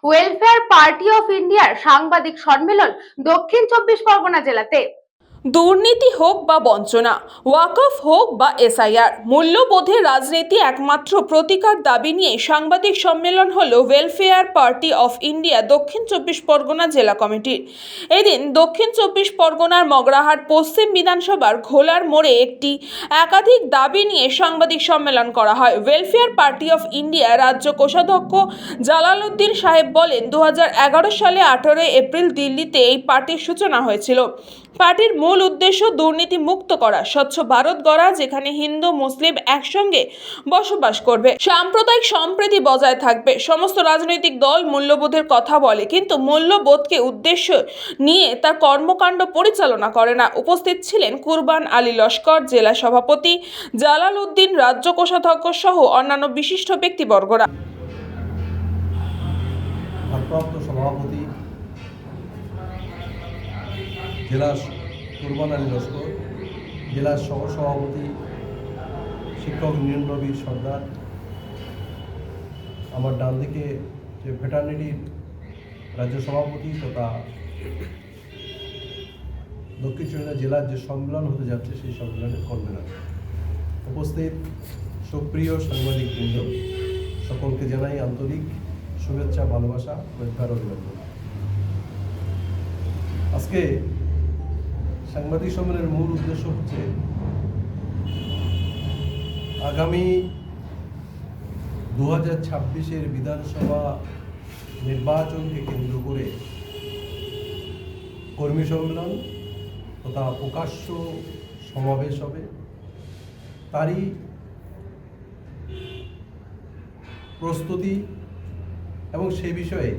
Welfare party of ইন্ডিয়ার সাংবাদিক সম্মেলন দক্ষিণ চব্বিশ পরগনা জেলাতে। দুর্নীতি হোক বা বঞ্চনা, ওয়াকফ হোক বা এসআইআর, মূল্যবোধের রাজনীতি একমাত্র প্রতিকার দাবি নিয়ে সাংবাদিক সম্মেলন হলো ওয়েলফেয়ার পার্টি অফ ইন্ডিয়া দক্ষিণ চব্বিশ পরগনা জেলা কমিটির। এদিন দক্ষিণ চব্বিশ পরগনার মগরাহাট পশ্চিম বিধানসভার ঘোলার মোড়ে একাধিক দাবি নিয়ে সাংবাদিক সম্মেলন করা হয়। ওয়েলফেয়ার পার্টি অফ ইন্ডিয়া রাজ্য কোষাধ্যক্ষ জালালউদ্দিন সাহেব বলেন, 2011 সালে 18 এপ্রিল দিল্লিতে এই পার্টির সূচনা হয়েছিল। পার্টির মূল উদ্দেশ্য দুর্নীতি মুক্ত করা, স্বচ্ছ ভারত গড়া, যেখানে হিন্দু মুসলিম একসঙ্গে বসবাস করবে, সাম্প্রদায়িক সম্প্রীতি বজায় থাকবে। সমস্ত রাজনৈতিক দল মূল্যবোধের কথা বলে, কিন্তু মূল্যবোধকে উদ্দেশ্য নিয়ে তার কর্মকাণ্ড পরিচালনা করে না। উপস্থিত ছিলেন কুরবান আলী লস্কর, জেলা সভাপতি জালালউদ্দিন, রাজ্য কোষাধ্যক্ষ সহ অন্যান্য বিশিষ্ট ব্যক্তিবর্গরা। ভারপ্রাপ্ত সভাপতি জেলা কুরবান আলী লস্কর, জেলার সহসভাপতি শিক্ষক নীরেন্দ্রবীর সর্দার, আমার ডান দিকে যে ভেটারনিটির রাজ্য সভাপতি তথা দক্ষিণ চব্বিশ জেলার যে সম্মেলন হতে যাচ্ছে সেই সম্মেলনের কনভেনার, উপস্থিত সুপ্রিয় সাংবাদিকবৃন্দ, সকলকে জানাই আন্তরিক শুভেচ্ছা, ভালোবাসা, শ্রদ্ধা, অভিনন্দন। আজকে সাংবাদিক সম্মেলনের মূল উদ্দেশ্য হচ্ছে আগামী 2026-এর বিধানসভা নির্বাচনকে কেন্দ্র করে কর্মী সম্মেলন তথা প্রকাশ্য সমাবেশ হবে। তারই প্রস্তুতি এবং সেই বিষয়ে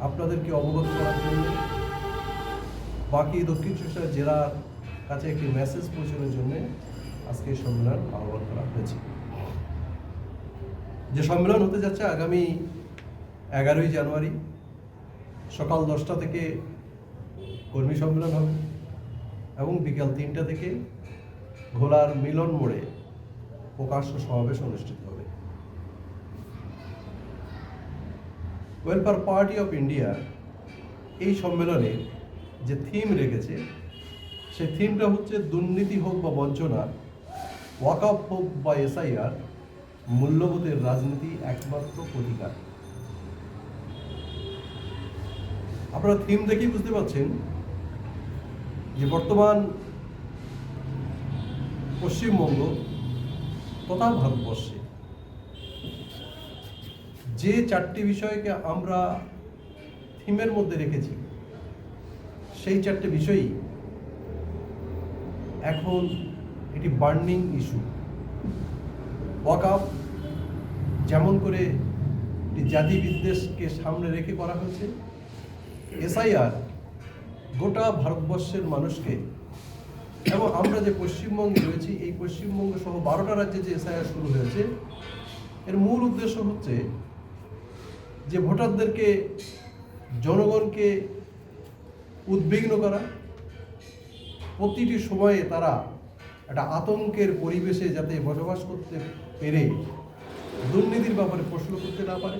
আপনাদেরকে অবগত করার জন্য, বাকি দক্ষিণ চব্বিশ জেলার কাছে একটি মেসেজ পৌঁছানোর জন্য আজকে সম্মেলন আহ্বান করা হয়েছে। যে সম্মেলন হতে যাচ্ছে আগামী 11ই জানুয়ারি সকাল 10টা থেকে কর্মী সম্মেলন হবে এবং বিকাল 3টা থেকে ঘোলার মিলন মোড়ে প্রকাশ্য সমাবেশ অনুষ্ঠিত হবে। ওয়েলফেয়ার পার্টি অফ ইন্ডিয়া এই সম্মেলনে যে থিম রেখেছে সেই থিমটা হচ্ছে দুর্নীতি হোক বা বঞ্চনা, ওয়াকফ হোক বা এসআইআর, মূল্যবোধের রাজনীতি একমাত্র প্রতিকার। আপনারা থিম দেখেই বুঝতে পারছেন যে বর্তমান পশ্চিমবঙ্গ তথা ভারতবর্ষে যে 4টি বিষয়কে আমরা থিমের মধ্যে রেখেছি সেই 4টে বিষয়ই এখন এটি বার্নিং ইস্যু। ওয়াকফ যেমন করে জাতি বিদ্বেষকে সামনে রেখে করা হয়েছে, এসআইআর গোটা ভারতবর্ষের মানুষকে, এবং আমরা যে পশ্চিমবঙ্গে রয়েছি এই পশ্চিমবঙ্গ সহ 12টা রাজ্যে যে এসআইআর শুরু হয়েছে, এর মূল উদ্দেশ্য হচ্ছে যে ভোটারদেরকে, জনগণকে উদ্বিগ্ন করা, প্রতিটি সময়ে তারা একটা আতঙ্কের পরিবেশে যাতে বসবাস করতে পেরে দুর্নীতির ব্যাপারে প্রশ্ন করতে না পারে,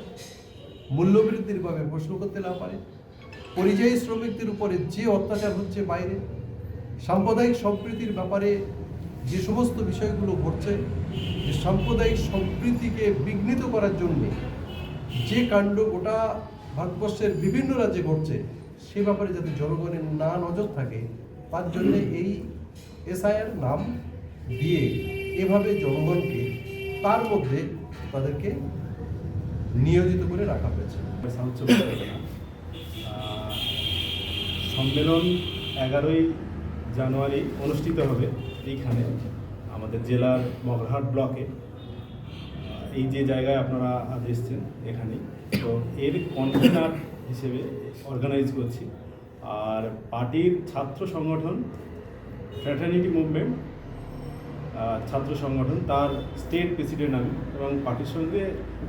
মূল্যবৃদ্ধির ব্যাপারে প্রশ্ন করতে না পারে, পরিযায়ী শ্রমিকদের উপরে যে অত্যাচার হচ্ছে বাইরে, সাম্প্রদায়িক সম্প্রীতির ব্যাপারে যে সমস্ত বিষয়গুলো ঘটছে, যে সাম্প্রদায়িক সম্প্রীতিকে বিঘ্নিত করার জন্য যে কাণ্ড গোটা ভারতবর্ষের বিভিন্ন রাজ্যে ঘটছে, সে ব্যাপারে যাতে জনগণের না নজর থাকে তার জন্য এই এসআইআর নাম দিয়ে এভাবে জনগণকে তার মধ্যে তাদেরকে নিয়োজিত করে রাখা হয়েছে। সম্মেলন 11ই জানুয়ারি অনুষ্ঠিত হবে এইখানে আমাদের জেলার মগরাহাট ব্লকে, এই যে জায়গায় আপনারা আজ এসছেন এখানেই। তো এর কনভেনার হিসেবে অর্গানাইজ করছি। আর পার্টির ছাত্র সংগঠন ফ্র্যাটার্নিটি মুভমেন্ট ছাত্র সংগঠন, তার স্টেট প্রেসিডেন্ট আমি, এবং পার্টির সঙ্গে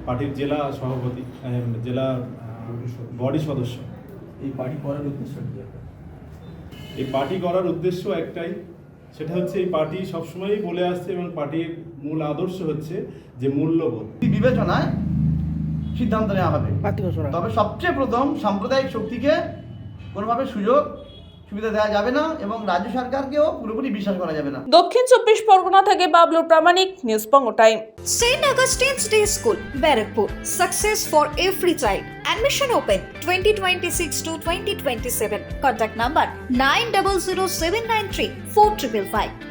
পার্টির জেলা সভাপতি, জেলা বডি সদস্য। এই পার্টি করার উদ্দেশ্য কি? এই পার্টি করার উদ্দেশ্য একটাই, সেটা হচ্ছে এই পার্টি সবসময়ই বলে আসছে এবং পার্টির মূল আদর্শ হচ্ছে যে মূল্যবোধ বিবেচনায় সিদ্ধান্ত নেওয়া হবে। তবে সবচেয়ে প্রথম সাম্প্রদায়িক শক্তিকে কোনোভাবে সুযোগ সুবিধা দেওয়া যাবে না এবং রাজ্য সরকারকেও পুরোপুরি বিশ্বাস করা যাবে না। দক্ষিণ 24 পরগনা থেকে বাবলু প্রামাণিক, news Banga time. St. Augustine's Day School, Barrackpur. Success for every child. Admission open 2026 to 2027. Contact number 900793 4555.